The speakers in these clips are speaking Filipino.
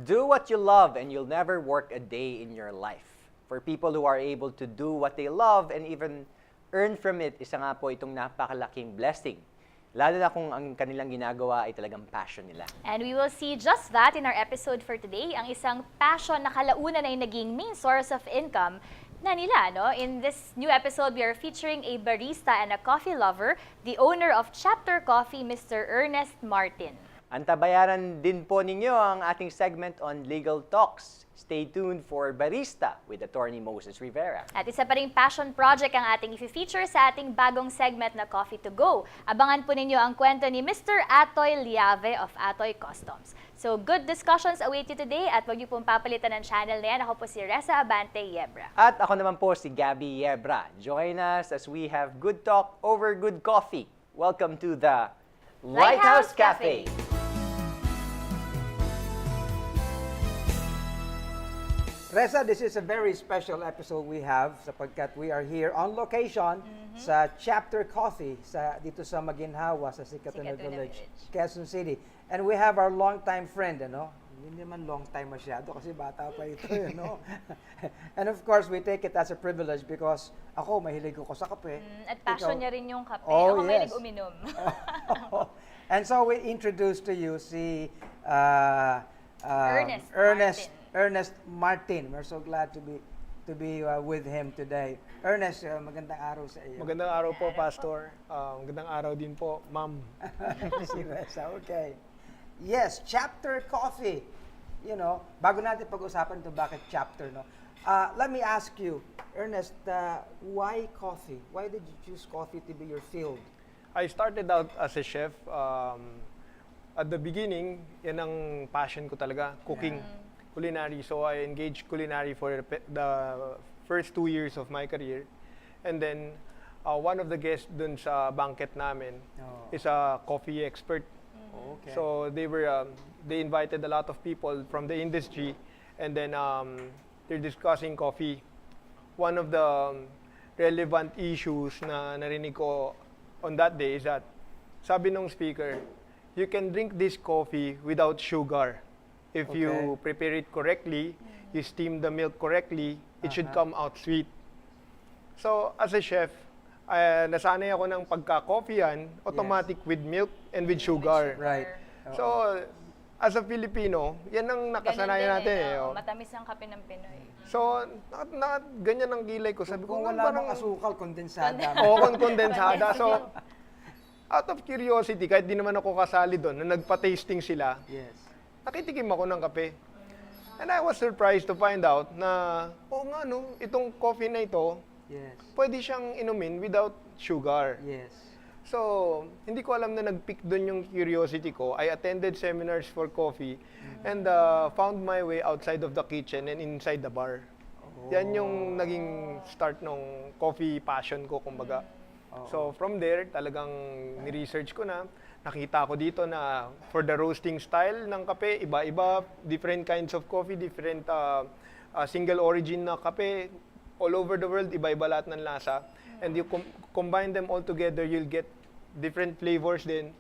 Do what you love and you'll never work a day in your life. For people who are able to do what they love and even earn from it, isa nga po itong napakalaking blessing. Lalo na kung ang kanilang ginagawa ay talagang passion nila. And we will see just that in our episode for today, ang isang passion na kalaunan ay naging main source of income na nila. No? In this new episode, we are featuring a barista and a coffee lover, the owner of Chapter Coffee, Mr. Ernest Martin. Antabayaran din po ninyo ang ating segment on legal talks. Stay tuned for Barista with Attorney Moses Rivera. At isa pa ring passion project ang ating i-feature sa ating bagong segment na Coffee to Go. Abangan po ninyo ang kwento ni Mr. Atoy Liave of Atoy Customs. So good discussions await you today at huwag niyo pong papalitan ng channel na yan. Ako po si Reza Abante Yebra. At ako naman po si Gabby Yebra. Join us as we have good talk over good coffee. Welcome to the Lighthouse Cafe. Reza, this is a very special episode we have sapagkat we are here on location sa Chapter Coffee dito sa Maginhawa sa Sikatuna Village, Quezon City. And we have our longtime friend, Hindi naman long time masyado kasi bata pa ito, And of course, we take it as a privilege because ako, mahilig ako sa kape. At passion niya rin yung kape. Oh, ako mahilig uminom. And so we introduce to you si Ernest Martin. We're so glad to be with him today. Ernest, magandang araw sa iyo. Magandang araw po, Pastor. Magandang araw din po, Ma'am. Si Reza, okay. Yes, Chapter Coffee. Bago natin pag-usapan ito, bakit chapter, let me ask you, Ernest, why coffee? Why did you choose coffee to be your field? I started out as a chef. At the beginning, yan ang passion ko talaga, cooking. Culinary. So I engaged culinary for the first 2 years of my career. And then, one of the guests dun sa banquet namin is a coffee expert. Okay. So they invited a lot of people from the industry, and then they're discussing coffee. One of the relevant issues na narinig ko on that day is that, sabi nung speaker, you can drink this coffee without sugar. If you prepare it correctly, you steam the milk correctly, it should come out sweet. So, as a chef, nasanay ako ng pagka-coffeehan, automatic with milk and with sugar. Right. So, as a Filipino, yan ang nakasanayan natin. Matamis ang kape ng Pinoy. So, ganyan ang gilay ko. Sabi ko, Kung wala bang asukal, kondensada. Oo, kondensada. So, out of curiosity, kahit di naman ako kasali doon, na nagpa-tasting sila, Yes. nakitikim ako ng kape. And I was surprised to find out na, itong coffee na ito, Yes. pwede siyang inumin without sugar. Yes. So, hindi ko alam na nag-pick doon yung curiosity ko. I attended seminars for coffee and found my way outside of the kitchen and inside the bar. Yan yung naging start ng coffee passion ko, kumbaga. So, from there, talagang ni-research ko na. Nakita ko dito na for the roasting style ng kape, iba-iba, different kinds of coffee, different single origin na kape, all over the world, iba-iba lahat ng lasa. And you combine them all together, you'll get different flavors din.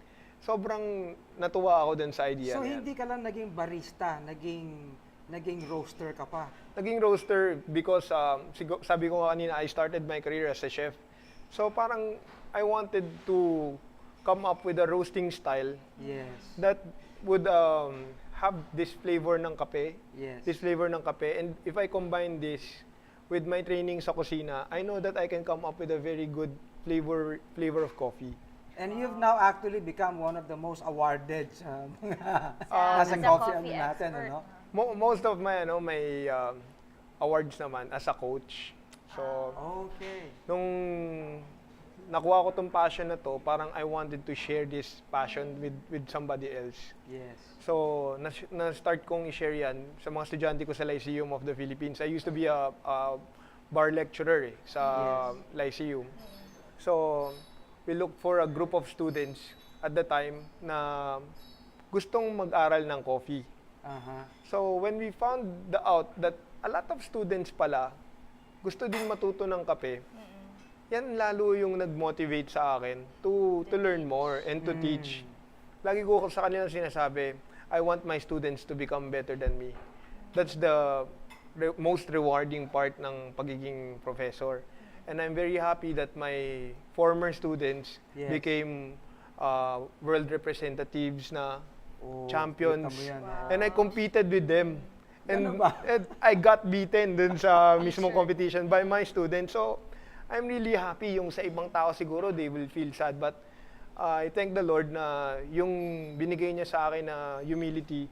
Sobrang natuwa ako dun sa idea. So, hindi ka lang naging barista, naging roaster ka pa? Naging roaster because, sabi ko kanina, I started my career as a chef. So, parang I wanted to come up with a roasting style that would have this flavor ng kape. Yes. This flavor ng kape. And if I combine this with my training sa kusina, I know that I can come up with a very good flavor of coffee. And you've now actually become one of the most awarded As as a a coffee coffee natin, expert. Most of my my awards naman as a coach. So, Okay. nung nakuha ko tong passion na to, parang I wanted to share this passion with somebody else. Yes. So, na-start kong i-share yan sa mga estudyante ko sa Lyceum of the Philippines. I used to be a bar lecturer sa Lyceum. So, we looked for a group of students at the time na gustong mag-aral ng coffee. So, when we found out that a lot of students pala gusto din matuto ng kape, yan lalo yung nag-motivate sa akin to learn more and to teach. Lagi ko sa kanila sinasabi, I want my students to become better than me. That's the most rewarding part ng pagiging professor. And I'm very happy that my former students Yes. became world representatives na Oh, champions. kita mo yan. And I competed with them. Ganun And, ba? and I got beaten dun sa mismong competition by my students. So, I'm really happy. Yung sa ibang tao siguro, they will feel sad. But I thank the Lord na yung binigay niya sa akin na humility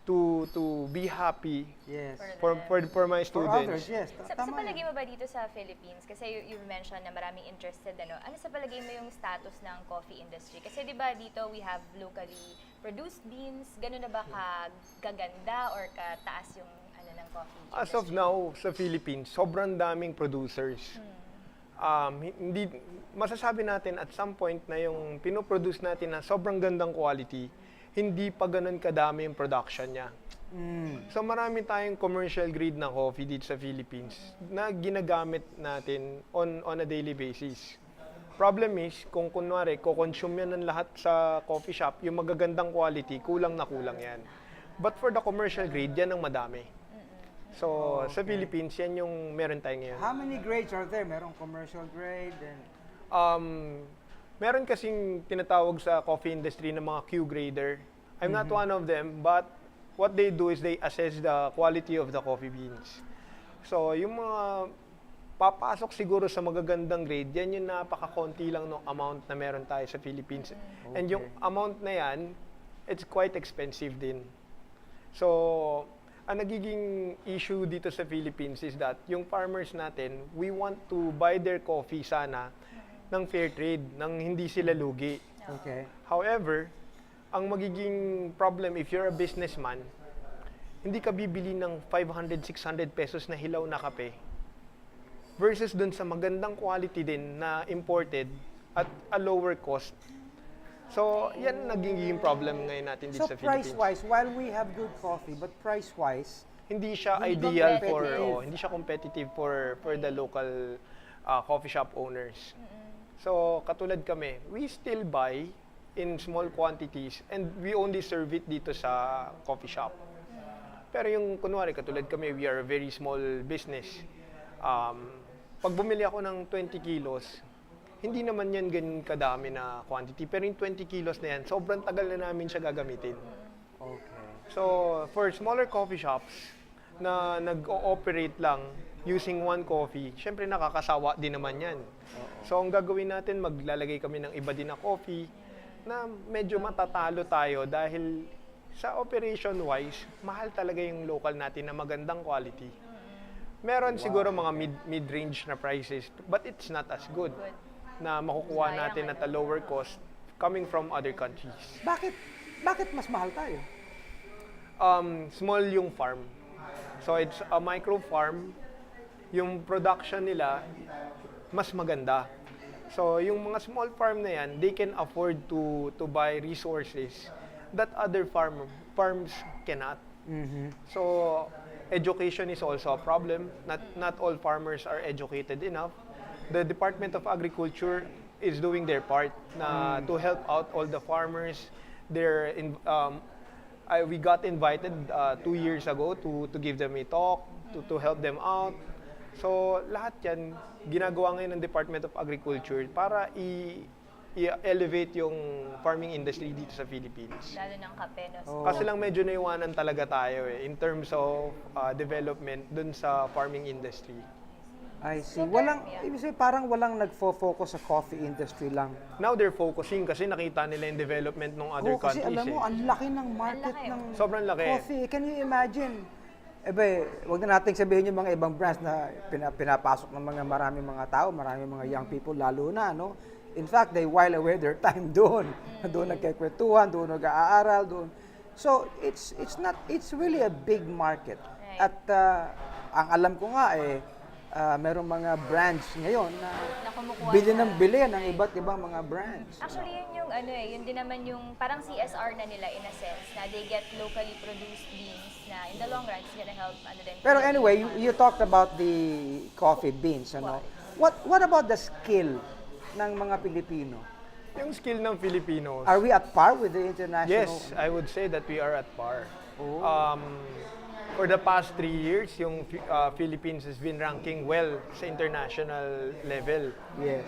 to be happy Yes. for my For others, students. yes. Sa Tama palagay yan. mo ba dito sa Philippines, kasi you've mentioned na maraming interested, ano sa palagay mo yung status ng coffee industry? Kasi di ba dito we have locally produced beans, gano'n na ba kaganda or kataas yung ng coffee industry? As of now, sa Philippines, sobrang daming producers. Hindi masasabi natin at some point na yung pinoproduce natin na sobrang gandang quality, hindi pa ganun kadami yung production niya. So marami tayong commercial grade na coffee dito sa Philippines na ginagamit natin on a daily basis. Problem is, kung kunwari, ko-consume yan ng lahat sa coffee shop, yung magagandang quality, kulang na kulang yan. But for the commercial grade, yan ang madami. So, sa Philippines, yan yung meron tayo ngayon. How many grades are there? Merong commercial grade and Meron kasing tinatawag sa coffee industry ng mga Q grader. I'm not one of them, but what they do is they assess the quality of the coffee beans. So, yung mga papasok siguro sa magagandang grade, yan yung napaka-konti lang ng amount na meron tayo sa Philippines. And yung amount na yan, it's quite expensive din. So, ang nagiging issue dito sa Philippines is that yung farmers natin, we want to buy their coffee sana ng fair trade, nang hindi sila lugi. okay. However, ang magiging problem if you're a businessman, hindi ka bibili ng 500, 600 pesos na hilaw na kape versus dun sa magandang quality din na imported at a lower cost. So, yan nagiging problem ngayon natin dito So sa Philippines. price-wise, while we have good coffee, but price-wise, Hindi siya Hindi ideal competitive. hindi siya competitive for the local coffee shop owners. So, katulad kami, we still buy in small quantities and we only serve it dito sa coffee shop. Pero yung kunwari, katulad kami, we are a very small business. Pag bumili ako ng 20 kilos, hindi naman yan ganun kadami na quantity. Pero yung 20 kilos na yan, sobrang tagal na namin siya gagamitin. okay. So, for smaller coffee shops na nag-ooperate lang using one coffee, syempre nakakasawa din naman yan. So, ang gagawin natin, maglalagay kami ng iba din na coffee na medyo matatalo tayo dahil sa operation-wise, mahal talaga yung local natin na magandang quality. Meron siguro mga mid-range na prices, but it's not as good na makukuha natin at a lower cost coming from other countries. Bakit mas mahal tayo? Small yung farm. So it's a micro farm. Yung production nila mas maganda. So yung mga small farm na yan, they can afford to buy resources that other farms cannot. So education is also a problem. Not all farmers are educated enough. The Department of Agriculture is doing their part na to help out all the farmers. We got invited 2 years ago to give them a talk, to help them out. So, lahat yan, ginagawa ngayon ng Department of Agriculture para i-elevate yung farming industry dito sa Philippines. Lalo ng kape, no? Oh. Kasi lang medyo naiwanan talaga tayo in terms of development dun sa farming industry. I see. So, Ibig sabihin, parang walang nagfo-focus sa coffee industry lang. Now they're focusing kasi nakita nila yung development ng other Kasi countries. alam mo, ang laki ng market Ang laki. ng Sobrang laki. coffee. Can you imagine? Wag na nating sabihin yung mga ibang brands na pinapasok ng mga maraming mga tao, maraming mga young people, lalo na, no? In fact, they while away their time doon. Doon nagkikwentuhan, doon nag-aaral, doon. So, it's really a big market. Right. At ang alam ko nga merong mga brands ngayon na Na kumukuha bili na. ng bili ng iba't ibang mga brands. Actually, yun yung yun din naman yung parang CSR na nila in a sense, na they get locally produced beans na in the long run, it's gonna help din. Pero anyway, you talked about the coffee beans, ano? What about the skill ng mga Pilipino Yung skill ng Filipinos. Are we at par with the international? Yes, I would say that we are at par. Oh. For the past 3 years, yung Philippines has been ranking well sa international level. Yes.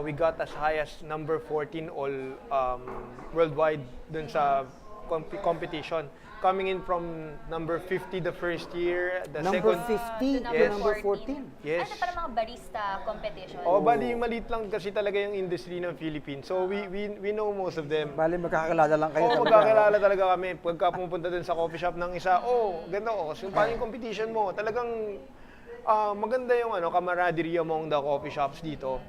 We got as high as number 14 all worldwide dun sa competition. Coming in from number 50 the first year, the Number second... 50 to Yes. number 14. Yes. Ano para mga barista competition? Bali, maliit lang kasi talaga yung industry ng Philippines. So, we know most of them. Bali, magkakilala lang kayo. Oo, talaga. magkakilala talaga kami. Pagka pumunta dun sa coffee shop ng isa, ganda so paano yung competition mo? Talagang maganda yung camaraderie among the coffee shops dito.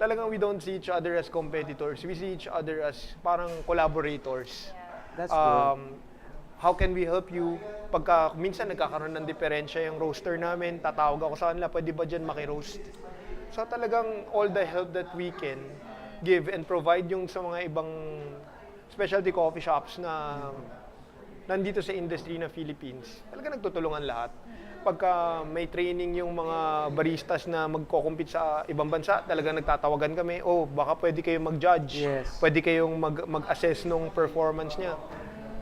Talagang we don't see each other as competitors. We see each other as parang collaborators. That's good. How can we help you? Pagka minsan nagkakaroon ng diferensya yung roaster namin, tatawag ako sa kanila, pwede ba dyan maki-roast? So talagang all the help that we can give and provide yung sa mga ibang specialty coffee shops na nandito sa industry na Philippines, talaga nagtutulungan lahat. Pagka may training yung mga baristas na magko-compete sa ibang bansa, talagang nagtatawagan kami, baka pwede kayong mag-judge, Yes. pwede kayong mag-assess nung performance niya.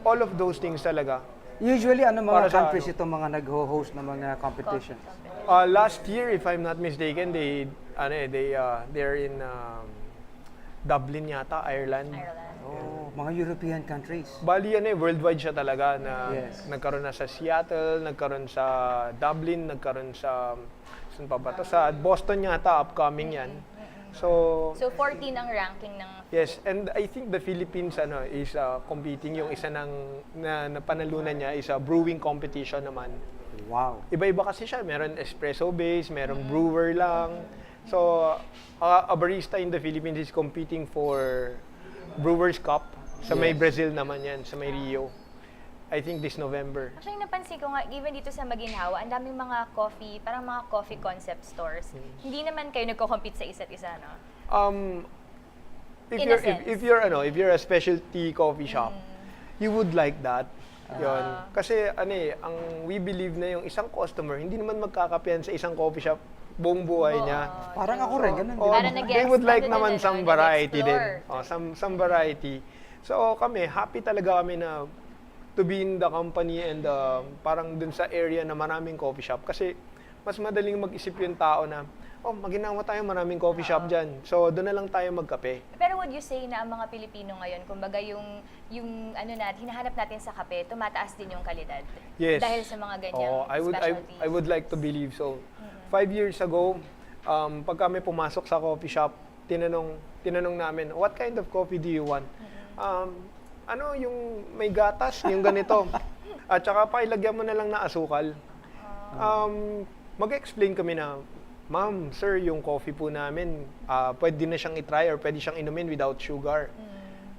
All of those things talaga. Usually, ano Para mga sa countries itong mga nag-host ng mga competitions? Last year, if I'm not mistaken, they're in Dublin yata, Ireland. Oh, mga European countries. Bali worldwide siya talaga na Yes. nagkaroon na sa Seattle, nagkaroon sa Dublin, nagkaroon sa saan pa ba to? Sa Boston yata, upcoming yan. So 14 ang ranking ng... yes, and I think the Philippines is competing, yung isa na panalunan niya is a brewing competition naman. Wow. Iba-iba kasi siya, meron espresso base, meron brewer lang. So a barista in the Philippines is competing for Brewers Cup. Sa may Brazil naman yan, sa may Rio. I think this November. Actually, napansin ko nga, even dito sa Maginhawa, ang daming mga coffee, parang mga coffee concept stores. Hindi naman kayo nagko-compete sa isa't isa, no? If In a you're sense. if you're a specialty coffee shop, you would like that. Yun. Kasi we believe na yung isang customer hindi naman magkakapihan sa isang coffee shop buong buhay niya. Parang ako rin, ganun din. Para They would like naman nag-explore. some variety din. Some variety. So kami, happy talaga kami na to be in the company and parang dun sa area na maraming coffee shop. Kasi mas madaling mag-isip yung tao na, maginawa tayo, maraming coffee shop dyan. So doon na lang tayo magkape. Pero would you say na ang mga Pilipino ngayon, kumbaga yung hinahanap natin sa kape, tumataas din yung kalidad? Yes. Dahil sa mga ganyang specialties? I would like to believe so. 5 years ago, pag kami pumasok sa coffee shop, tinanong namin, what kind of coffee do you want? Yung may gatas, yung ganito. At saka pailagyan mo na lang na asukal. Mag-explain kami na, ma'am, sir, yung coffee po namin, pwede na siyang itry or pwede siyang inumin without sugar.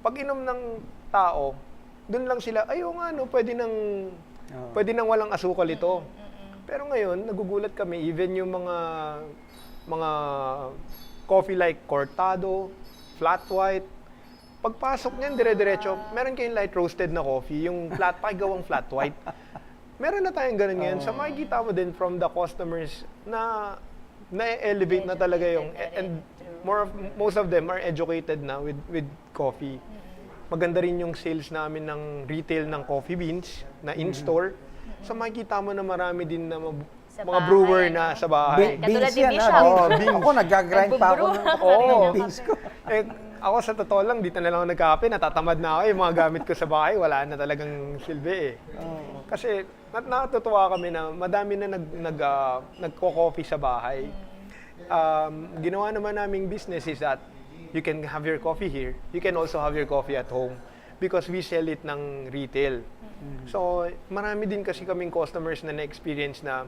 Pag inom ng tao, dun lang sila, pwede nang walang asukal ito. Pero ngayon, nagugulat kami, even yung mga coffee like cortado, flat white, pagpasok niyan, dire-diretso, meron kayong light roasted na coffee, yung gawang flat white. Meron na tayong ganun ngayon. So makikita mo din from the customers na na-elevate na talaga yung, and most of them are educated na with coffee. Maganda rin yung sales namin ng retail ng coffee beans na in-store. So makikita mo na marami din na Sa mga bahay, brewer ano? na sa bahay. Katulad Beans ni yan, Bishop. beans. Ako, nag-grind pa ako ng beans ko. Ako sa totoo lang, dito na lang ako nagkape, natatamad na ako. Yung mga gamit ko sa bahay, wala na talagang silbi Kasi natutuwa kami na madami na nagko-coffee sa bahay. Ginawa naman naming business is that you can have your coffee here. You can also have your coffee at home because we sell it ng retail. So, marami din kasi kaming customers na na-experience na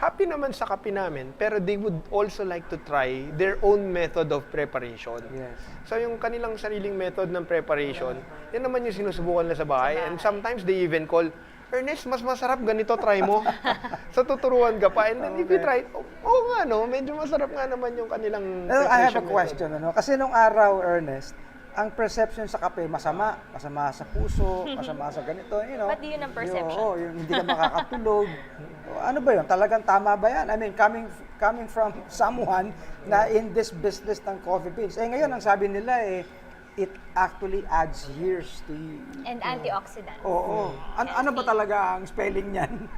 happy naman sa kape namin, pero they would also like to try their own method of preparation. Yes. So, yung kanilang sariling method ng preparation, yan naman yung sinusubukan nila sa bahay. And sometimes they even call, Ernest, mas masarap ganito, try mo. So, tuturuan ka pa. And then if you try, medyo masarap nga naman yung kanilang preparation I have a method. question. Kasi nung araw, Ernest, ang perception sa kape, masama sa puso, masama sa ganito, Ba't yun ang perception? Yung hindi ka makakatulog. Ano ba yun? Talagang tama ba yan? I mean, coming from someone na in this business ng coffee beans. Ngayon, ang sabi nila it actually adds years to you. And antioxidants. Oo. Ano ba talaga ang spelling niyan?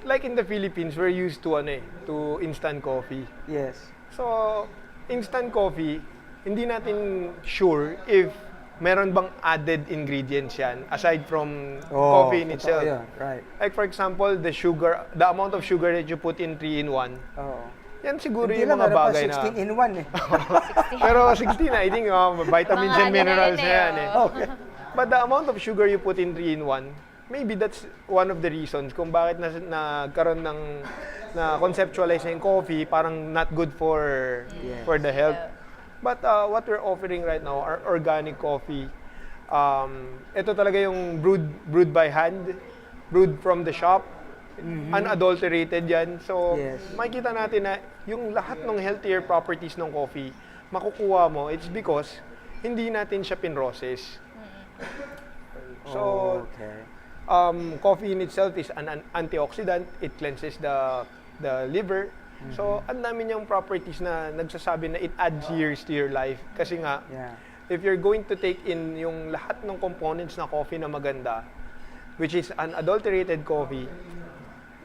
Like in the Philippines, we're used to to instant coffee. Yes. So, instant coffee, hindi natin sure if meron bang added ingredients yan aside from coffee in itself. Yeah, right. Like for example, the amount of sugar that you put in 3-in-1. Oo. Yan siguro Hindi yung lang, mga meron pa bagay na... 16 in 1 eh. Pero 16, I think vitamins Mga and minerals ano na yan eh. Okay. But the amount of sugar you put in 3-in-1, maybe that's one of the reasons kung bakit nagkaroon ng na conceptualize na yung coffee parang not good for the health. But what we're offering right now are organic coffee. Ito talaga yung brewed by hand, brewed from the shop. Unadulterated yan. So, makikita natin na yung lahat ng healthier properties ng coffee, makukuha mo, it's because hindi natin siya pinrocess. So, coffee in itself is an antioxidant. It cleanses the liver. So, ang dami niyang properties na nagsasabi na it adds years to your life. Kasi nga, if you're going to take in yung lahat ng components na coffee na maganda, which is unadulterated coffee,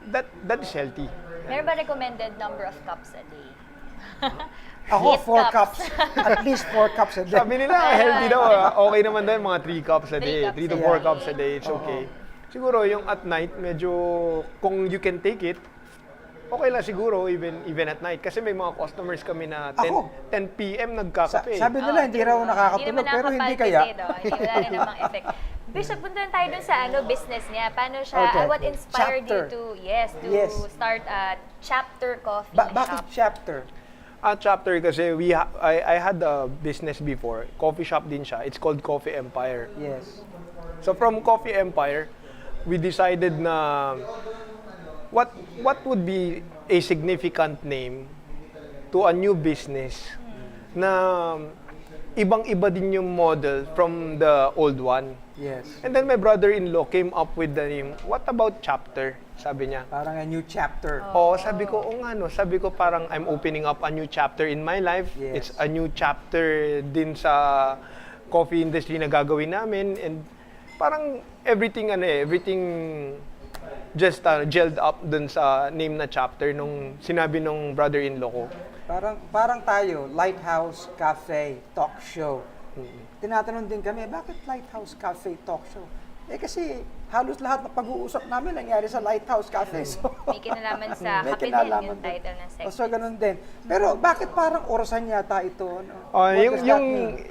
that is healthy. Meron ba recommended number of cups a day? Ako, 4 8 cups. At least 4 cups a day. Sabi nila, healthy daw. Okay naman daw mga 3 cups a day. 3 to 4 cups a day, it's okay. Siguro yung at night, medyo, kung you can take it, okay lang siguro, even at night. Kasi may mga customers kami na 10 p.m. nagkakape. Sabi nila, hindi raw nakakatulog, pero hindi kaya. Hindi wala rin namang effect. Bishop, punta tayo dun sa business niya. Paano siya, what inspired you to start a chapter coffee shop? Bakit chapter? Chapter kasi I had a business before. Coffee shop din siya. It's called Coffee Empire. Yes. So from Coffee Empire, we decided na what would be a significant name to a new business na ibang-iba din yung model from the old one. Yes. And then my brother-in-law came up with the name, what about chapter? Sabi niya. Parang a new chapter. Sabi ko, sabi ko parang I'm opening up a new chapter in my life. Yes. It's a new chapter din sa coffee industry na gagawin namin. And parang everything just gelled up dun sa name na chapter nung sinabi nung brother-in-law ko. Parang tayo, Lighthouse Cafe Talk Show. Tinatanong din kami, bakit Lighthouse Cafe Talk Show? Kasi halos lahat ng pag-uusap namin nangyari sa Lighthouse Cafe. So, may kinalaman sa kape din yung title ng segment. So, ganun din. Pero bakit parang orasan yata ito?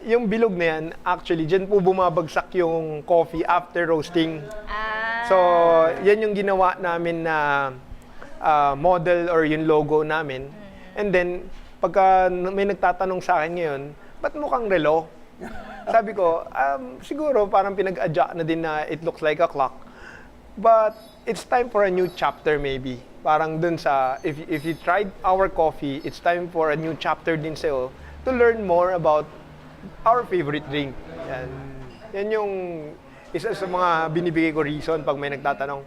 Yung bilog na yan, actually, dyan po bumabagsak yung coffee after roasting. So, yan yung ginawa namin na model or yung logo namin. And then, pagka may nagtatanong sa akin ngayon, ba't mukhang relo? Sabi ko, siguro parang pinag-adjust na din na it looks like a clock. But it's time for a new chapter maybe. Parang dun sa, if you tried our coffee, it's time for a new chapter din sa'yo to learn more about our favorite drink. Yan yung isa sa mga binibigay ko reason pag may nagtatanong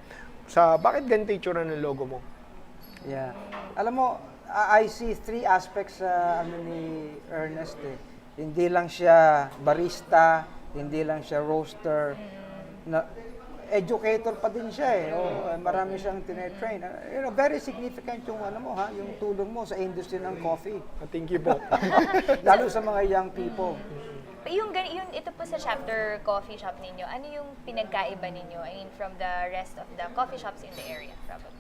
sa bakit ganito yung tsura ng logo mo. Yeah. Alam mo, I see 3 aspects sa ni Ernest eh. Hindi lang siya barista, hindi lang siya roaster, educator pa din siya eh. Marami siyang tinetrain. Very significant yung yung tulong mo sa industry ng coffee. Thank you po. Lalo sa mga young people. Ito po sa chapter coffee shop ninyo, ano yung pinagkaiba ninyo? I mean, from the rest of the coffee shops in the area, probably.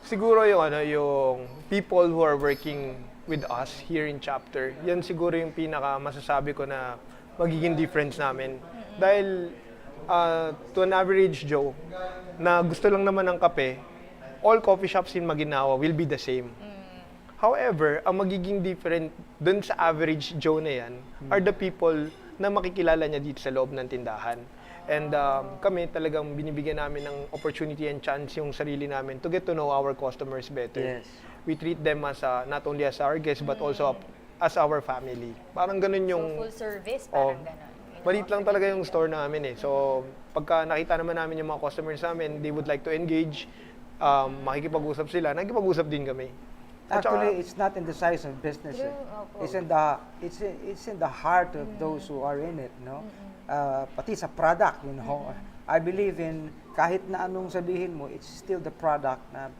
Siguro yung people who are working with us here in chapter, yan siguro yung pinaka masasabi ko na magiging difference namin. Dahil to an average Joe na gusto lang naman ng kape, all coffee shops in Maguinao will be the same. However, ang magiging different dun sa average Joe na yan are the people na makikilala niya dito sa loob ng tindahan. And kami talagang binibigyan namin ng opportunity and chance yung sarili namin to get to know our customers better. Yes. We treat them as not only as our guests but also as our family. Parang ganun yung... So full service, parang ganun. Maliit lang talaga yung store namin eh. So pagka nakita naman namin yung mga customers namin, they would like to engage, makikipag-usap sila, nakikipag-usap din kami. At saka- Actually, it's not in the size of business. True, opo. It's in the heart of those who are in it, no? Pati sa product, you know. I believe in kahit na anong sabihin mo, it's still the product na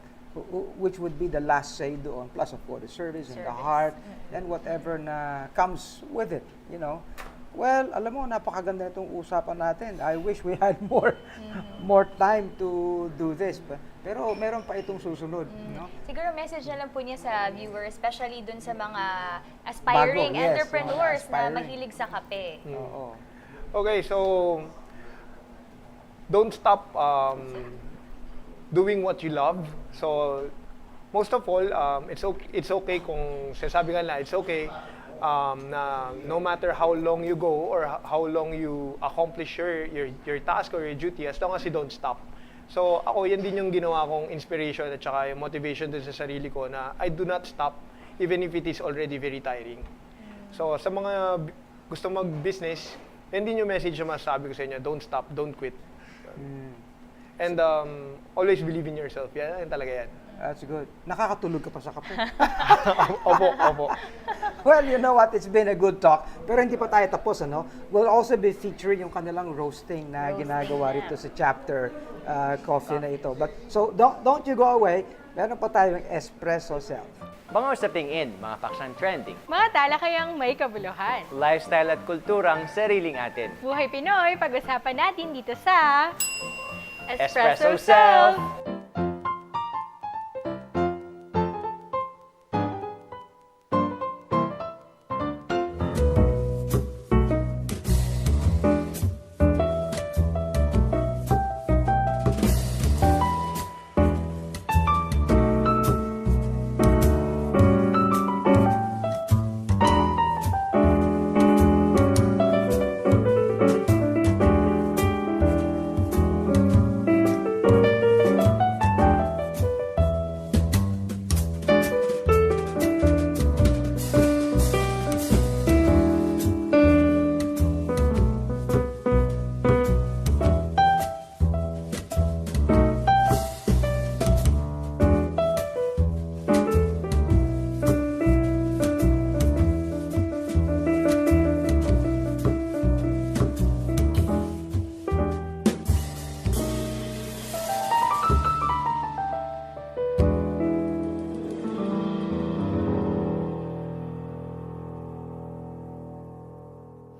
which would be the last say doon, plus of course the service and the Service. heart and whatever na comes with it, you know. Well, alam mo, napakaganda itong usapan natin. I wish we had more time to do this. Pero meron pa itong susunod, no? Siguro message na lang po niya sa viewers, especially dun sa mga aspiring Bago, yes, entrepreneurs mga na aspiring. mahilig sa kape. Oo. Okay, so don't stop doing what you love. So most of all, it's okay kung sasabi nga na it's okay na no matter how long you go or how long you accomplish your task or your duty, as long as you don't stop. So ako, yan din yung ginawa kong inspiration at saka yung motivation din sa sarili ko na I do not stop even if it is already very tiring. So sa mga gusto mag-business, yan din yung message na masasabi ko sa inyo, don't stop, don't quit. And always believe in yourself. Yan talaga yan. That's good. Nakakatulog ka pa sa kape. Opo. Well, you know what? It's been a good talk. Pero hindi pa tayo tapos, ano? We'll also be featuring yung kanilang roasting na ginagawa rito sa chapter coffee na ito. But so don't you go away. Meron pa tayong espresso self. Mga usaping in, mga paksang trending, Mga talakayang may kabuluhan. lifestyle at kulturang sariling atin. Buhay Pinoy, pag-usapan natin dito sa Espresso Self!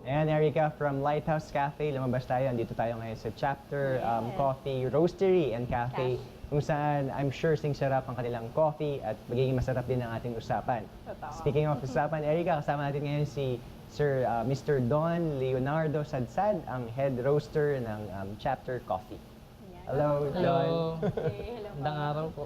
Ayan, Erica from Lighthouse Cafe. Lumabas tayo. Andito tayo ngayon sa chapter coffee, roastery and cafe. Kung saan I'm sure sing sarap ang kanilang coffee at magiging masarap din ang ating usapan. Speaking of usapan, Erica, kasama natin ngayon si Sir Mr. Don Leonardo Sadsad, ang head roaster ng chapter coffee. Hello, Don. Magandang araw po.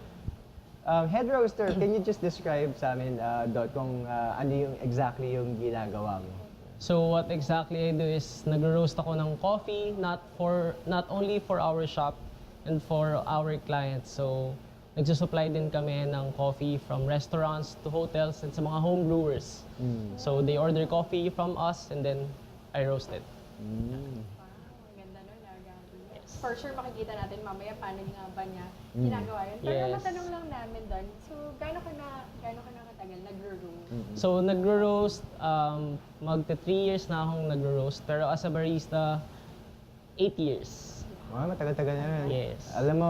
Head roaster, can you just describe sa amin, Don, kung ano yung exactly yung ginagawa mo? So what exactly I do is nagro-roast ako ng coffee not only for our shop and for our clients. So nagsusupply din kami ng coffee from restaurants to hotels and sa mga home brewers. So they order coffee from us and then I roast it. Maganda nun, Gabi. For sure makikita natin mamaya paano nga ba niya ginagawa yun. Pero Yes. matanong lang namin doon, so gaano ka na katagal nagro-roast? So nagro-roast, magta 3 years na akong nagro-roast. Pero as a barista, 8 years. Matagal-tagal na rin. Yes. Alam mo,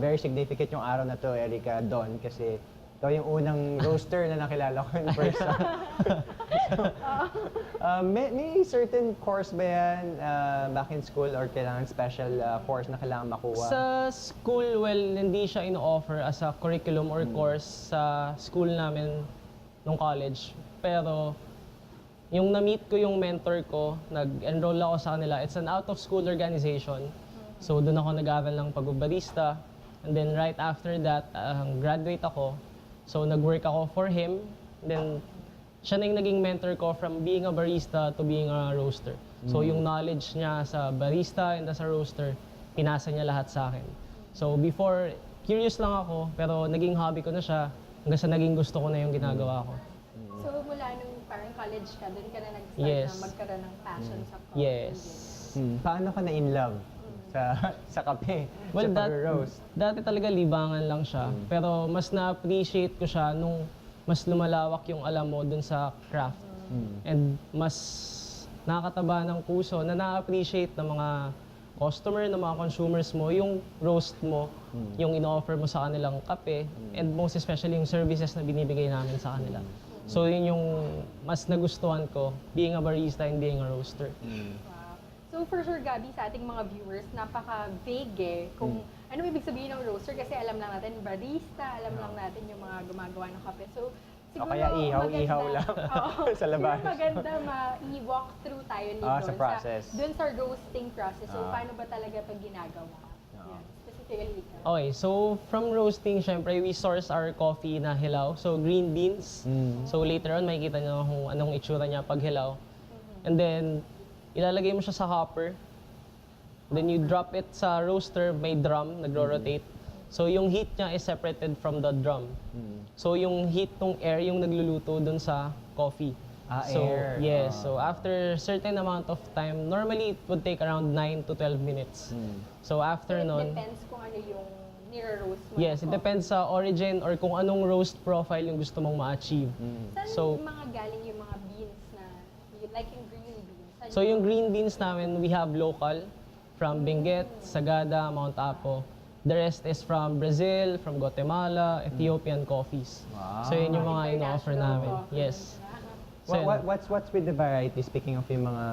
very significant yung araw na to, Erica, Don, kasi ikaw yung unang roaster na nakilala ko in person. May certain course ba yan back in school or kailangan special course na kailangan makuha? Sa school, well, hindi siya ino-offer as a curriculum or course sa school namin nung college. Pero yung na-meet ko yung mentor ko, nag-enroll ako sa kanila. It's an out-of-school organization. So doon ako nag-aaral ng pagbabarista. And then right after that, graduate ako. So nag-work ako for him. Then siya na yung naging mentor ko from being a barista to being a roaster. So yung knowledge niya sa barista and as a roaster, pinasa niya lahat sa akin. So before, curious lang ako, pero naging hobby ko na siya hanggang sa naging gusto ko na yung ginagawa ko. So mula nung parang college ka, doon ka na nag-start Yes. na magkaroon ng passion sa coffee. Yes. Paano ka na in love sa kape, Well, sa pag-roast? dati talaga libangan lang siya. Pero mas na-appreciate ko siya nung mas lumalawak yung alam mo dun sa craft. And mas nakakataba ng puso na na-appreciate ng mga customer, ng mga consumers mo, yung roast mo, yung ino-offer mo sa kanilang kape, and most especially yung services na binibigay namin sa kanila. So yun yung mas nagustuhan ko, being a barista and being a roaster. Wow. So for sure, Gabi, sa ating mga viewers, napaka-vague eh kung ano ibig sabihin ng roaster kasi alam lang natin barista, alam lang natin yung mga gumagawa ng kape. So siguro kaya ihaw lang sa labas. Siguro maganda ma-i-walk through tayo nito sa process. dun sa roasting process. So paano ba talaga ito ginagawa? Yan. Specifically ikaw. Okay, so from roasting, syempre, we source our coffee na hilaw. So, green beans. So, later on, makikita nyo kung anong itsura niya pag hilaw. And then, ilalagay mo siya sa hopper. Then, you drop it sa roaster, may drum, nagro-rotate. So, yung heat niya is separated from the drum. So, yung heat ng air yung nagluluto dun sa coffee. So, Air. yes. So, after certain amount of time, normally it would take around 9 to 12 minutes. So, after So, it nun, depends kung ano yung nire-roast mo. yes, it depends sa origin or kung anong roast profile yung gusto mong ma-achieve. Saan So, yung mga galing yung mga beans na, like yung green beans? Saan so yung green beans namin, we have local from Benguet, Sagada, Mount Apo. The rest is from Brazil, from Guatemala, Ethiopian coffees. So yun yung mga ino-offer namin. Yes. So, yun. What's with the variety? Speaking of yung mga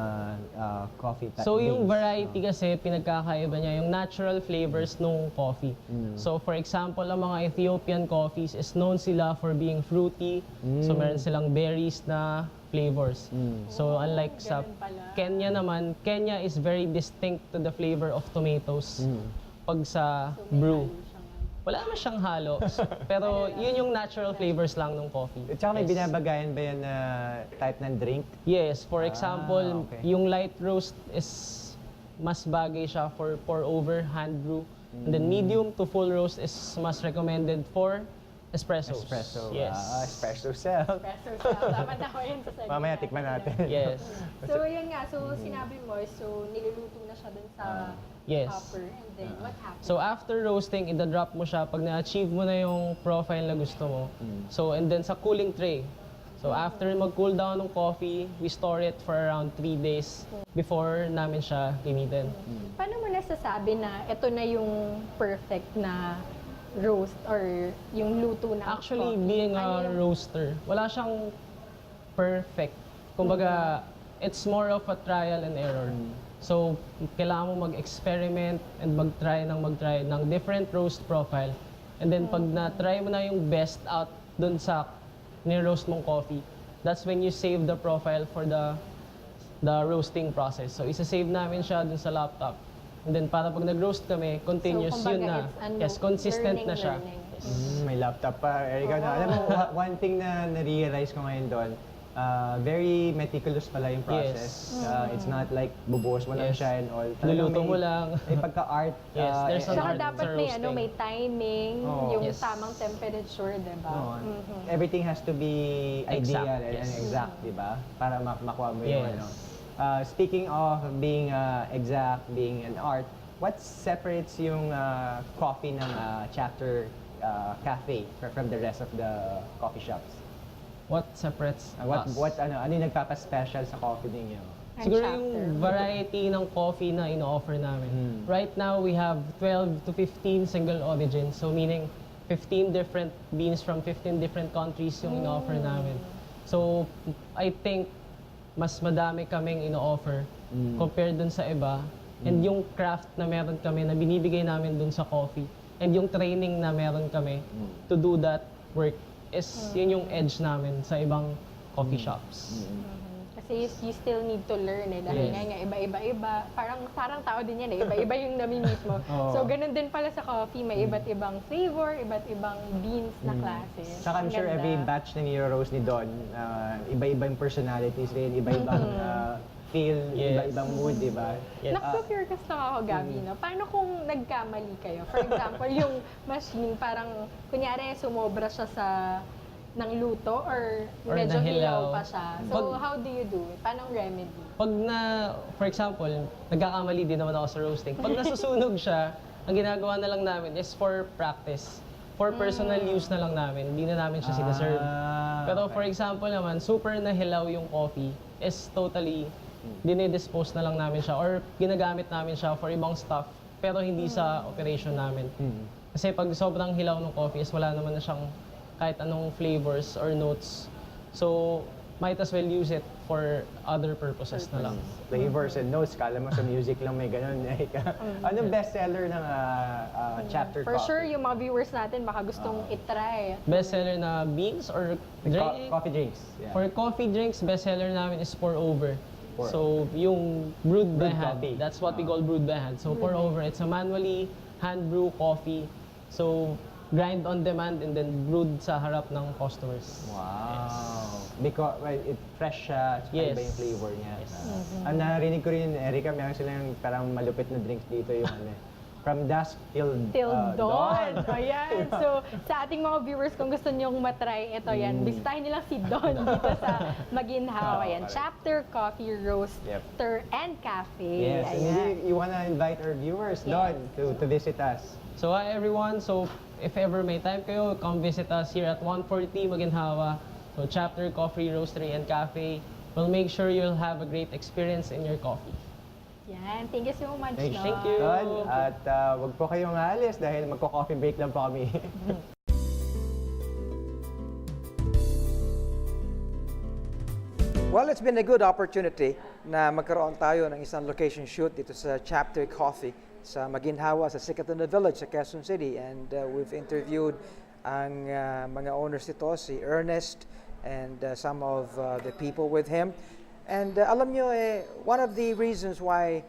coffee type So yung beans? variety kasi pinagkakaiba niya yung natural flavors nung coffee. So for example, ang mga Ethiopian coffees is known sila for being fruity. So meron silang berries na flavors. So unlike sa ganun pala. Kenya naman, Kenya is very distinct to the flavor of tomatoes. Pag sa brew, wala naman siyang halo. Pero yun yung natural flavors lang ng coffee. At saka may Yes. binabagayan ba yan na type ng drink? Yes, for example, okay. yung light roast is mas bagay siya for pour over, hand brew. And then medium to full roast is mas recommended for espressos. Espresso. Yes. Espresso self. Espresso style. Tama na ko yun sa segment Mamaya natin. tikman natin. Yes. So, yun nga. So, sinabi mo, so, niluluto na siya dun sa Yes. hopper. And then, what happens? So after roasting, ida-drop mo siya pag na-achieve mo na yung profile na gusto mo. So and then sa cooling tray. So after mag-cool down ng coffee, we store it for around 3 days before namin siya gamitin. Paano mo nasasabi na ito na yung perfect na roast or yung luto na Actually, coffee? being Ano a yung- roaster, wala siyang perfect. Kumbaga, it's more of a trial and error. So, kailangan mo mag-experiment and mag-try ng different roast profile. And then, pag na-try mo na yung best out dun sa ni-roast mong coffee, that's when you save the profile for the roasting process. So, isa-save namin siya dun sa laptop. And then, para pag nag-roast kami, continuous So, yun kumbaga, na. it's ano, Yes, consistent na siya. learning. Yes. May laptop pa, Erica. Na. Alam mo, one thing na na-realize ko ngayon doon, very meticulous pala yung process. It's not like bubuhos mo lang Yes. siya and all. Talagang Luluto mo lang. May pagka-art. Yes, there's an Saka art dapat sa may roasting. may timing, Oo. yung Yes. tamang temperature, di ba? Everything has to be Exact, ideal and yes. exact, di ba? Para makuha mo yung Yes. ano. Speaking of being exact, being an art, what separates yung coffee ng Chapter Cafe from the rest of the coffee shops? What separates us? Ano yung nagpapa-special sa coffee ninyo? And Siguro chapter. yung variety ng coffee na ino-offer namin. Right now, we have 12 to 15 single origins. So meaning, 15 different beans from 15 different countries yung ino-offer namin. So, I think, mas madami kaming ino-offer compared dun sa iba. And yung craft na meron kami na binibigay namin dun sa coffee. And yung training na meron kami to do that work is yun yung edge namin sa ibang coffee shops. Kasi you still need to learn eh. Dahil Yes. nga iba-iba. Parang tao din yan eh. Iba-iba yung nami-meet mo. So, ganun din pala sa coffee. May iba't ibang flavor, iba't ibang beans na klase. Saka I'm Ang sure ganda. every batch na niro-roast ni Don, iba-ibang personalities rin, iba-ibang feel, Yes. iba-ibang mood, di ba? Yes. Naku-curious lang ako, Gabi, no? Paano kung nagkamali kayo? For example, yung machine, parang, kunyari, sumobra siya sa ng luto or Or medyo nahilaw. hilaw pa siya? So, Pag- how do you do it? Paano ang remedy? Pag na, for example, nagkakamali din naman ako sa roasting. Pag nasusunog siya, ang ginagawa na lang namin is for practice. For personal use na lang namin, hindi na namin siya sinaserve. Pero for example naman, super nahilaw yung coffee is totally dinidispose na lang namin siya or ginagamit namin siya for ibang stuff pero hindi sa operation namin. Kasi pag sobrang hilaw ng coffee is wala naman na siyang kahit anong flavors or notes. So, might as well use it for other purposes na lang. Flavors and notes, kala mo sa music lang may ganun. Anong bestseller ng Chapter For Coffee? sure, yung mga viewers natin baka gustong itry. Bestseller na beans or drink? Coffee drinks. Yeah. For coffee drinks, bestseller namin is pour over. Pour. So, yung brewed by Brewed hand. coffee. That's what we call brewed by hand. So, pour over. It's a manually hand brew coffee. So, grind on demand and then brewed sa harap ng customers. Wow. Because it fresh siya, tsaka Yes. iba yung flavor niya. Ang narinig ko rin, Erica, meron silang parang malupit na drinks dito yung ano, from dusk till, Till dawn. dawn. Ayan. So, sa ating mga viewers, kung gusto nyong matry, ito yan. Bisitahin nilang si Don dito sa Maginhawa. Ayan. Chapter Coffee Roaster and Cafe. Yes, and Ayan. you wanna invite our viewers, Don, to visit us. So, hi everyone. So, if ever may time kayo, come visit us here at 140 Maginhawa. So, Chapter Coffee Roastery and Cafe. We'll make sure you'll have a great experience in your coffee. Yan. Thank you so much, Thank Don. you. Don, at wag po kayong aalis dahil magko-coffee break lang po kami. Well, it's been a good opportunity na magkaroon tayo ng isang location shoot dito sa Chapter Coffee sa Maginhawa, sa Sikatan Village, sa Quezon City. And we've interviewed ang mga owners nito, si Ernest and some of the people with him. And alam nyo, one of the reasons why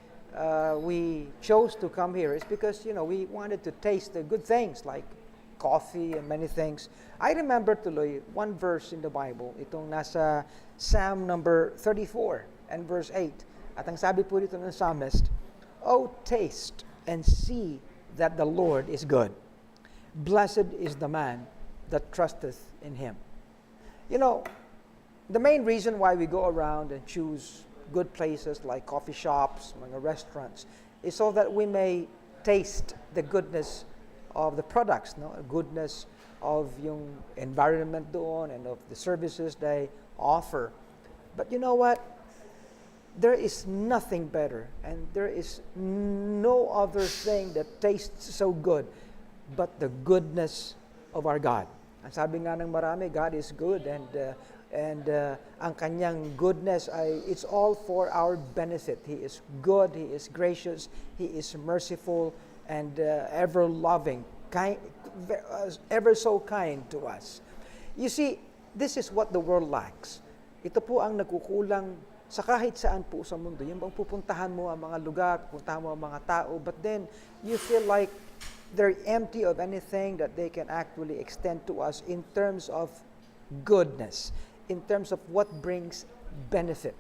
we chose to come here is because, you know, we wanted to taste the good things like coffee and many things. I remember tuloy one verse in the Bible, itong nasa Psalm number 34 and verse 8. At ang sabi po dito ng psalmist, "Oh, taste and see that the Lord is good. Blessed is the man that trusteth in him." You know, the main reason why we go around and choose good places like coffee shops, mga restaurants, is so that we may taste the goodness of the products, no? Goodness of yung environment doon and of the services they offer. But you know what? There is nothing better and there is no other thing that tastes so good but the goodness of our God. Ang sabi nga ng marami, God is good and ang kanyang goodness ay it's all for our benefit. He is good, He is gracious, He is merciful and ever loving, ever so kind to us. You see, this is what the world lacks. Ito po ang nagkukulang sa kahit saan po sa mundo. Yung bang pupuntahan mo ang mga lugar, pupuntahan mo ang mga tao, but then you feel like they're empty of anything that they can actually extend to us in terms of goodness, in terms of what brings benefit.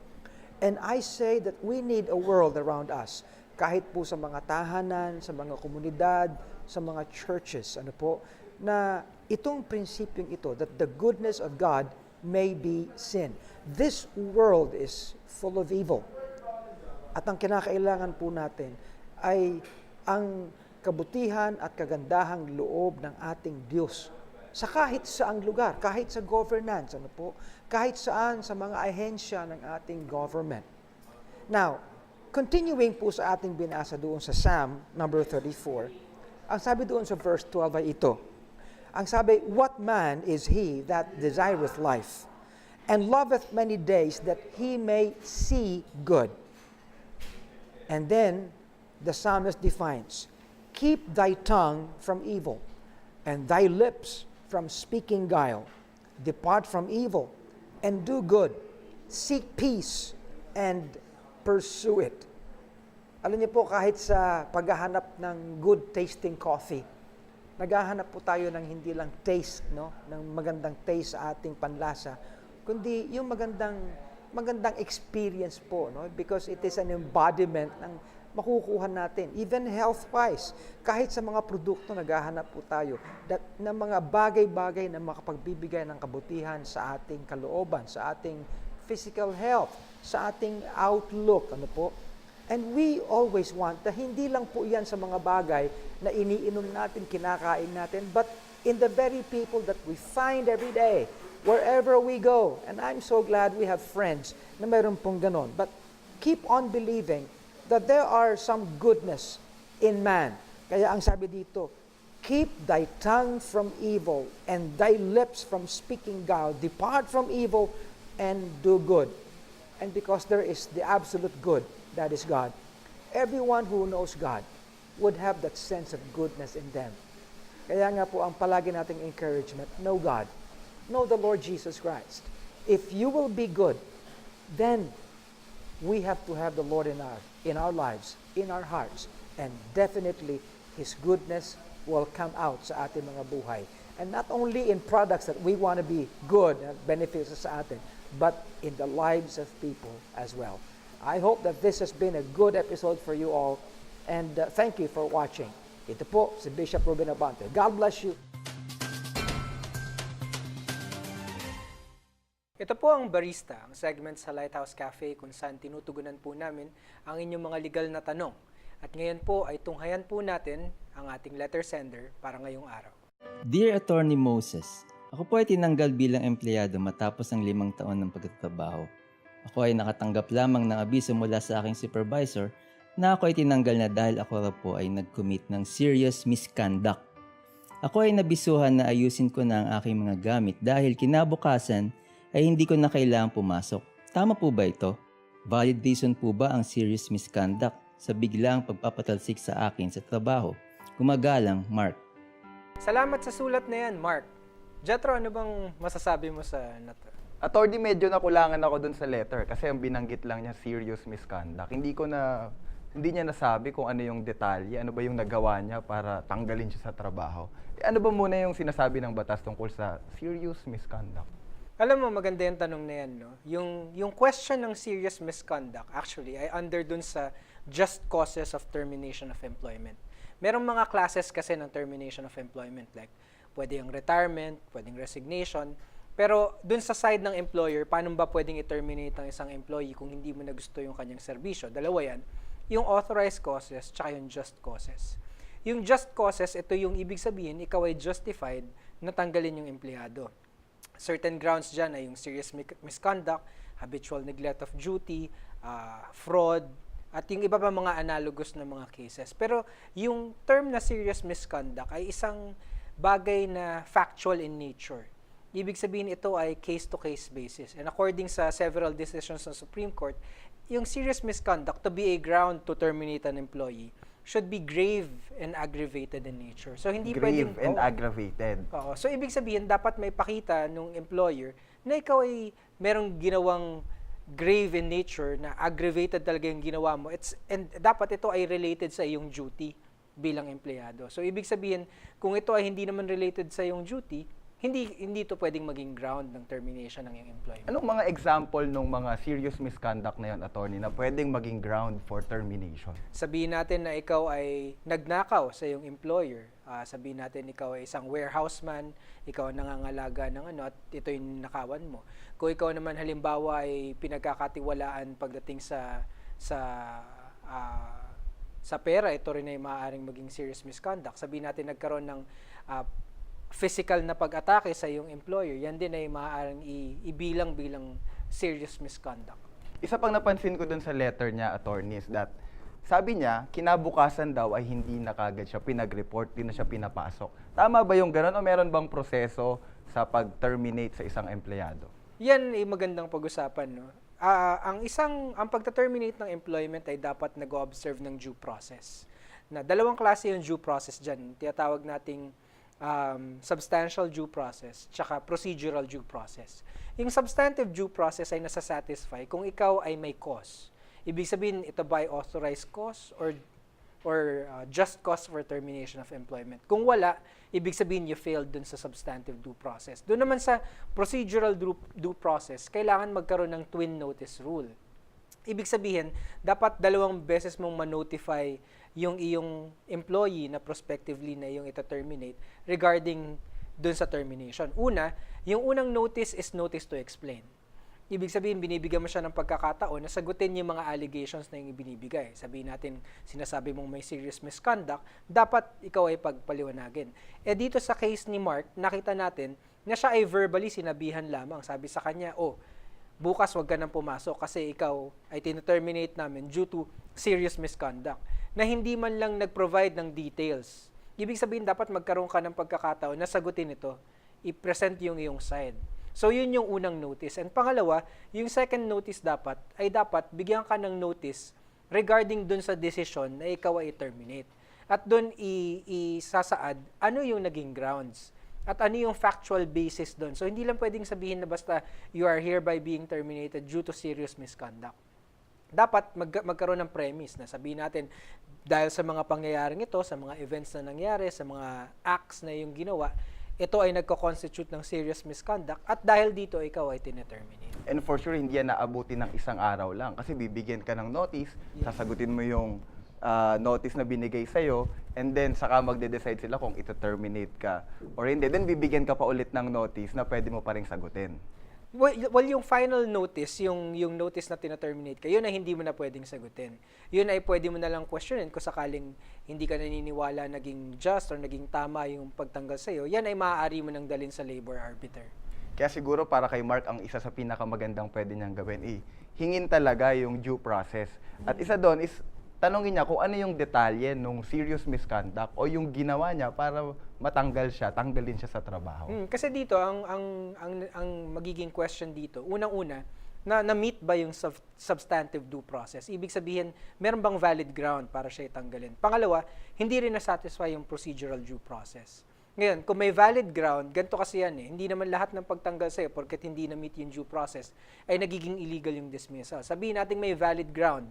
And I say that we need a world around us, kahit po sa mga tahanan, sa mga komunidad, sa mga churches, ano po, na itong prinsipyong ito, that the goodness of God may be seen. This world is full of evil. At ang kinakailangan po natin ay ang kabutihan at kagandahang loob ng ating Diyos sa kahit saang lugar, kahit sa governance, ano po, kahit saan sa mga ahensya ng ating government. Now, continuing po sa ating binasa doon sa Psalm number 34, ang sabi doon sa verse 12 ay ito. Ang sabi, "What man is he that desireth life, and loveth many days that he may see good?" And then, the psalmist defines, "Keep thy tongue from evil, and thy lips from speaking guile. Depart from evil, and do good. Seek peace, and pursue it." Alam niyo po, kahit sa paghahanap ng good tasting coffee, naghahanap po tayo ng hindi lang taste, no, ng magandang taste sa ating panlasa, kundi yung magandang experience po, no, because it is an embodiment makukuha natin. Even health-wise, kahit sa mga produkto naghahanap po tayo na mga bagay-bagay na makapagbibigay ng kabutihan sa ating kalooban, sa ating physical health, sa ating outlook, ano po. And we always want na hindi lang po yan sa mga bagay na iniinom natin, kinakain natin, but in the very people that we find every day, wherever we go. And I'm so glad we have friends na mayroon pong ganon. But keep on believing that there are some goodness in man. Kaya ang sabi dito, keep thy tongue from evil and thy lips from speaking guile. Depart from evil and do good. And because there is the absolute good, that is God. Everyone who knows God would have that sense of goodness in them. Kaya nga po ang palagi nating encouragement, know God. Know the Lord Jesus Christ. If you will be good, then we have to have the Lord in our lives, in our hearts, and definitely His goodness will come out sa ating mga buhay. And not only in products that we want to be good and benefits sa atin, but in the lives of people as well. I hope that this has been a good episode for you all, and thank you for watching. Ito po si Bishop Ruben Abante. God bless you. Ito po ang Barista, ang segment sa Lighthouse Cafe kung saan tinutugunan po namin ang inyong mga legal na tanong. At ngayon po ay tunghayan po natin ang ating letter sender para ngayong araw. Dear Attorney Moses, ako po ay tinanggal bilang empleyado matapos ang 5 taon ng pagtatrabaho. Ako ay nakatanggap lamang ng abiso mula sa aking supervisor na ako ay tinanggal na dahil ako raw po ay nag-commit ng serious misconduct. Ako ay nabisuhan na ayusin ko na ang aking mga gamit dahil kinabukasan ay hindi ko na kailangang pumasok. Tama po ba ito? Valid reason po ba ang serious misconduct sa biglang pagpapatalsik sa akin sa trabaho? Gumagalang, Mark. Salamat sa sulat na yan, Mark. Jetro, ano bang masasabi mo sa nato? Attorney, medyo nakulangan ako dun sa letter kasi ang binanggit lang niya serious misconduct. Hindi niya nasabi kung ano yung detalye, ano ba yung nagawa niya para tanggalin siya sa trabaho. Ano ba muna yung sinasabi ng batas tungkol sa serious misconduct? Alam mo, maganda yung tanong na yan, no? Yung question ng serious misconduct, actually, ay under dun sa just causes of termination of employment. Merong mga classes kasi ng termination of employment, like pwede yung retirement, pwedeng resignation, pero dun sa side ng employer, paano ba pwedeng i-terminate ang isang employee kung hindi mo na gusto yung kanyang serbisyo? Dalawa yan, yung authorized causes, tsaka yung just causes. Yung just causes, ito yung ibig sabihin, ikaw ay justified na tanggalin yung empleyado. Certain grounds dyan ay yung serious misconduct, habitual neglect of duty, fraud, at yung iba pa mga analogous na mga cases. Pero yung term na serious misconduct ay isang bagay na factual in nature. Ibig sabihin ito ay case-to-case basis. And according sa several decisions ng Supreme Court, yung serious misconduct to be a ground to terminate an employee should be grave and aggravated in nature. So hindi grave pwedeng and aggravated. Oo. So ibig sabihin dapat may pakita nung employer na ikaw ay merong ginawang grave in nature na aggravated talaga yung ginawa mo. And dapat ito ay related sa iyong duty bilang empleyado. So ibig sabihin kung ito ay hindi naman related sa iyong duty, hindi ito pwedeng maging ground ng termination ng iyong employment. Anong mga example ng mga serious misconduct na yun, attorney, na pwedeng maging ground for termination? Sabihin natin na ikaw ay nagnakaw sa iyong employer. Sabihin natin ikaw ay isang warehouseman, ikaw ang nangangalaga ng at ito yung nakawan mo. Kung ikaw naman halimbawa ay pinagkakatiwalaan pagdating sa pera, ito rin ay maaaring maging serious misconduct. Sabihin natin nagkaroon ng physical na pag-atake sa iyong employer, yan din ay maaaring ibilang bilang serious misconduct. Isa pang napansin ko dun sa letter niya, attorney, is that sabi niya, kinabukasan daw ay hindi na kagad siya pinag-report, di na siya pinapasok. Tama ba yung gano'n o meron bang proseso sa pag-terminate sa isang empleyado? Yan ay magandang pag-usapan, no? Ang pagta-terminate ng employment ay dapat nag-observe ng due process. Na dalawang klase yung due process dyan. Tinatawag nating substantial due process tsaka procedural due process. Yung substantive due process ay nasa-satisfy kung ikaw ay may cause. Ibig sabihin, ito ba ay authorized cause or just cause for termination of employment. Kung wala, ibig sabihin you failed dun sa substantive due process. Doon naman sa procedural due process, kailangan magkaroon ng twin notice rule. Ibig sabihin, dapat 2 beses mong ma-notify yung iyong employee na prospectively na yung ita-terminate regarding dun sa termination. Una, yung unang notice is notice to explain. Ibig sabihin, binibigyan mo siya ng pagkakataon na sagutin yung mga allegations na yung ibinibigay. Sabihin natin, sinasabi mong may serious misconduct, dapat ikaw ay pagpaliwanagin. Dito sa case ni Mark, nakita natin na siya ay verbally sinabihan lamang. Sabi sa kanya, bukas wag ka nang pumasok kasi ikaw ay tine-terminate namin due to serious misconduct. Na hindi man lang nag-provide ng details. Ibig sabihin, dapat magkaroon ka ng pagkakataon na sagutin ito. I-present yung iyong side. So, yun yung unang notice. And pangalawa, yung second notice dapat bigyan ka ng notice regarding dun sa decision na ikaw ay terminate. At dun isasaad ano yung naging grounds at ano yung factual basis dun. So, hindi lang pwedeng sabihin na basta you are hereby being terminated due to serious misconduct. Dapat magkaroon ng premise na sabihin natin dahil sa mga pangyayaring ito, sa mga events na nangyari, sa mga acts na yung ginawa, ito ay nagko-constitute ng serious misconduct at dahil dito ikaw ay tineterminate. And for sure, hindi yan naabuti ng isang araw lang kasi bibigyan ka ng notice, sasagutin mo yung notice na binigay sa'yo, and then saka magde-decide sila kung ito-terminate ka or hindi. Then bibigyan ka pa ulit ng notice na pwede mo pa rin sagutin. Well, yung final notice, yung notice na tina-terminate ka, yun ay hindi mo na pwedeng sagutin. Yun ay pwede mo na lang questionin kung sakaling hindi ka naniniwala naging just or naging tama yung pagtanggal sa'yo, yan ay maaari mo nang dalhin sa labor arbiter. Kaya siguro para kay Mark, ang isa sa pinakamagandang pwede niyang gawin, hingin talaga yung due process. At isa doon is, tanongin niya kung ano yung detalye nung serious misconduct o yung ginawa niya para tanggalin siya sa trabaho. Kasi dito, ang magiging question dito, unang-una, na-meet ba yung substantive due process? Ibig sabihin, meron bang valid ground para siya itanggalin? Pangalawa, hindi rin na-satisfy yung procedural due process. Ngayon, kung may valid ground, ganito kasi yan hindi naman lahat ng pagtanggal sa'yo porket hindi na-meet yung due process, ay nagiging illegal yung dismissal. Sabihin natin may valid ground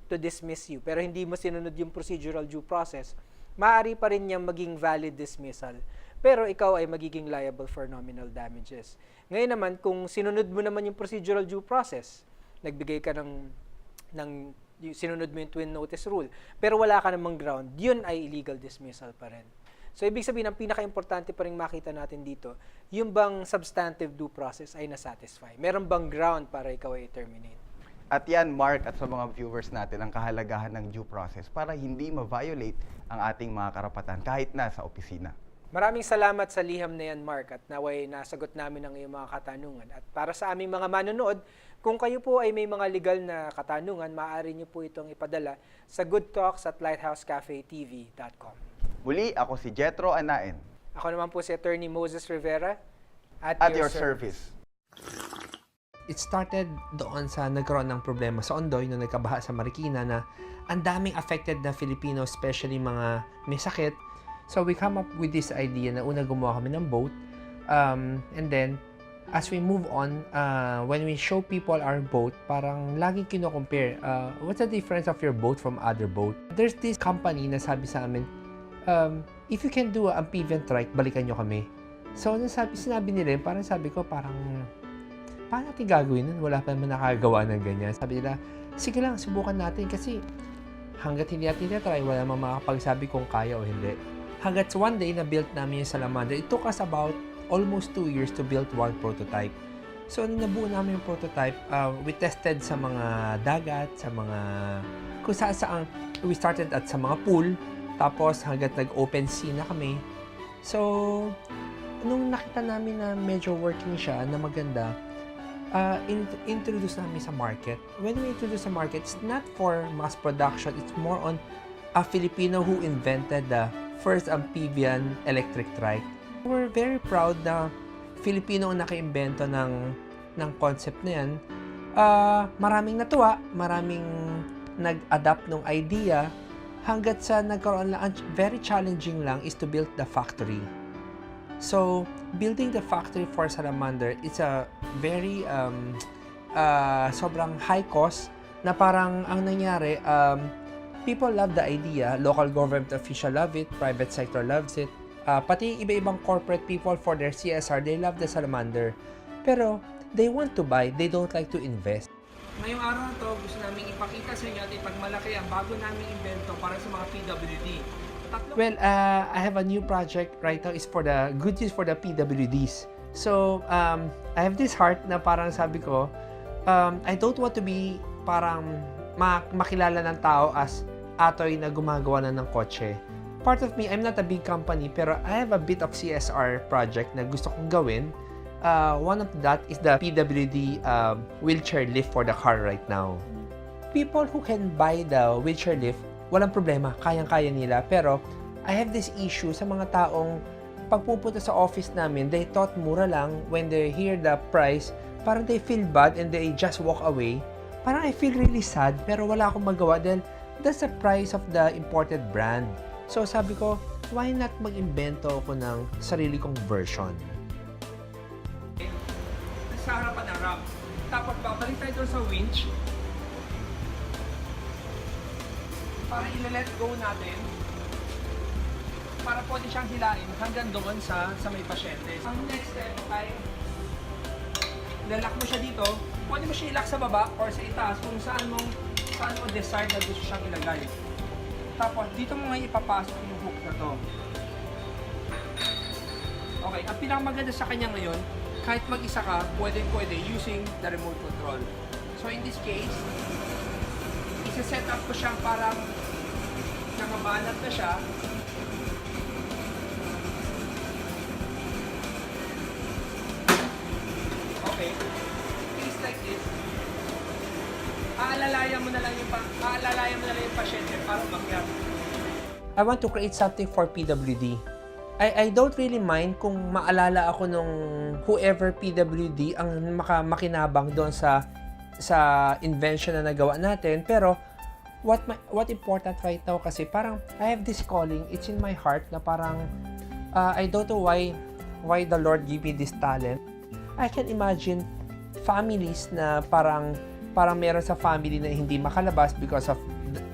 to dismiss you, pero hindi mo sinunod yung procedural due process, maaari pa rin niyang maging valid dismissal. Pero ikaw ay magiging liable for nominal damages. Ngayon naman, kung sinunod mo naman yung procedural due process, nagbigay ka sinunod mo yung twin notice rule, pero wala ka namang ground, yun ay illegal dismissal pa rin. So, ibig sabihin, ang pinaka-importante pa rin makita natin dito, yung bang substantive due process ay nasatisfy. Meron bang ground para ikaw ay terminate? At yan, Mark, at sa mga viewers natin, ang kahalagahan ng due process para hindi ma-violate ang ating mga karapatan kahit nasa opisina. Maraming salamat sa liham na yan, Mark, at naway nasagot namin ang iyong mga katanungan. At para sa aming mga manonood, kung kayo po ay may mga legal na katanungan, maaari niyo po itong ipadala sa goodtalks@lighthousecafetv.com. Muli, ako si Jetro Anaen. Ako naman po si Attorney Moses Rivera. At your service. It started doon sa nagkaroon ng problema sa Ondoy nung nagkabaha sa Marikina na ang daming affected na Filipino, especially mga may sakit. So we come up with this idea na una gumawa kami ng boat, and then as we move on, when we show people our boat, parang laging kino-compare, what's the difference of your boat from other boat? There's this company na sabi sa amin, if you can do an amphibian trike, balikan nyo kami. So sinabi nila yun, parang sabi ko, paano natin gagawin nun? Wala pa naman nakagawa ng ganyan. Sabi nila, sige lang, subukan natin kasi hanggat hindi natin na-try, wala naman makakapagsabi kung kaya o hindi. Hanggat one day, na-build namin yung salamander. It took us about almost 2 years to build one prototype. So, nung nabuo namin yung prototype, we tested sa mga dagat, sa mga kung saan we started at sa mga pool, tapos hanggat nag-open sea na kami. So, nung nakita namin na medyo working siya, na maganda, introduce namin sa market. When we introduce sa market, it's not for mass production. It's more on a Filipino who invented the first amphibian electric trike. We're very proud na Filipino ang naka-imbento ng concept na yan. Maraming natuwa, maraming nag-adapt ng idea, hanggat sa nagkaroon lang, very challenging lang is to build the factory. So, building the factory for salamander, it's a very sobrang high cost na parang ang nangyari, people love the idea, local government official love it, private sector loves it, pati iba-ibang corporate people for their CSR, they love the salamander. Pero, they want to buy, they don't like to invest. ngayong araw na to, gusto namin ipakita sa inyo at ipagmalaki ang bago naming invento para sa mga PWD. Well, I have a new project right now is for the good news for the PWDs. So, I have this heart na parang sabi ko, I don't want to be parang makilala ng tao as Atoy na gumagawa na ng kotse. Part of me, I'm not a big company, pero I have a bit of CSR project na gusto kong gawin. One of that is the PWD wheelchair lift for the car right now. People who can buy the wheelchair lift, walang problema, kayang-kaya nila. Pero I have this issue sa mga taong pagpupunta sa office namin, they thought mura lang. When they hear the price, parang they feel bad and they just walk away. Parang I feel really sad, pero wala akong magawa dahil that's the price of the imported brand. So sabi ko, why not mag-imbento ako ng sarili kong version? Sa harapan ng ramp. Tapos babalik tayo doon sa winch. Para i-let go natin, para pwede siyang hilain hanggang doon sa may pasyente. Ang next step ay lalak mo siya dito, pwede mo siya ilak sa baba or sa itaas kung saan mo decide na gusto siyang ilagay. Tapos dito mo ngayon ipapasok yung hook na to. Okay, ang pinakamaganda sa kanya ngayon, kahit mag-isa ka, pwede using the remote control. So in this case, isa-set up ko siyang parang nakabanat na siya. Okay. Case like this. Aalalayan mo na lang yung pasyente para umakyat. I want to create something for PWD. I don't really mind kung maalala ako nung whoever PWD ang makinabang doon sa invention na nagawa natin. Pero what important right now kasi parang I have this calling, it's in my heart na parang I don't know why the Lord give me this talent. I can imagine families na parang meron sa family na hindi makalabas because of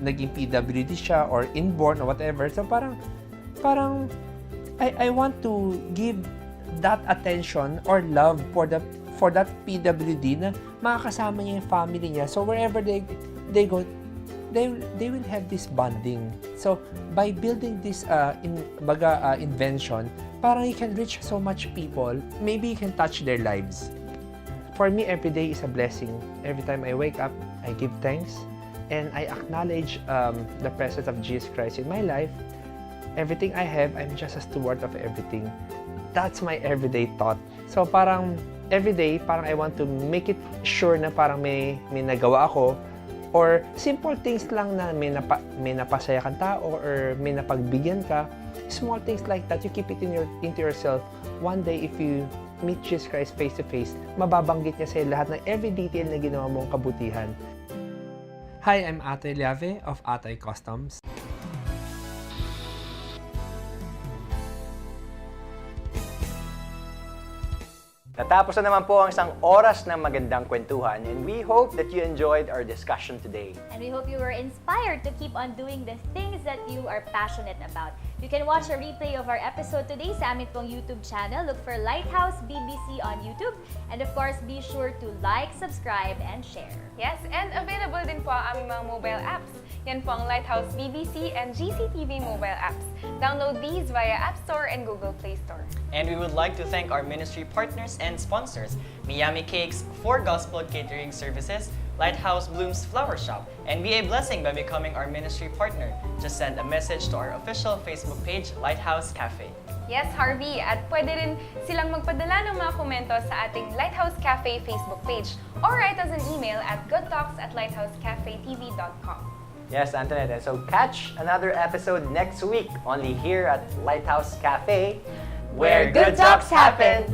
naging PWD siya or inborn or whatever. So parang I want to give that attention or love for that PWD na makakasama niya yung family niya. So wherever they go, they will have this bonding. So by building this invention, parang you can reach so much people. Maybe you can touch their lives. For me, every day is a blessing. Every time I wake up, I give thanks and I acknowledge the presence of Jesus Christ in my life. Everything I have, I'm just a steward of everything. That's my everyday thought. So parang every day, parang I want to make it sure na parang may nagawa ako or simple things lang na may napasaya kang tao or may napagbigyan ka. Small things like that, you keep it into yourself. One day, if you meet Jesus Christ face to face, mababanggit niya sa'yo lahat ng every detail na ginawa mong kabutihan. Hi, I'm Atoy Liave of Atoy Customs. Natapos na naman po ang isang oras ng magandang kwentuhan and we hope that you enjoyed our discussion today. And we hope you were inspired to keep on doing the things that you are passionate about. You can watch a replay of our episode today sa aming pong YouTube channel. Look for Lighthouse BBC on YouTube. And of course, be sure to like, subscribe, and share. Yes, and available din po ang aming mga mobile apps. Yan po ang Lighthouse BBC and GCTV mobile apps. Download these via App Store and Google Play Store. And we would like to thank our ministry partners and sponsors, Miami Cakes, For Gospel Catering Services, Lighthouse Blooms Flower Shop, and be a blessing by becoming our ministry partner. Just send a message to our official Facebook page, Lighthouse Cafe. Yes, Harvey, at pwede rin silang magpadala ng mga komento sa ating Lighthouse Cafe Facebook page or write us an email at goodtalks@lighthousecafetv.com. Yes, Antoinette. And so catch another episode next week only here at Lighthouse Cafe, where good talks happen.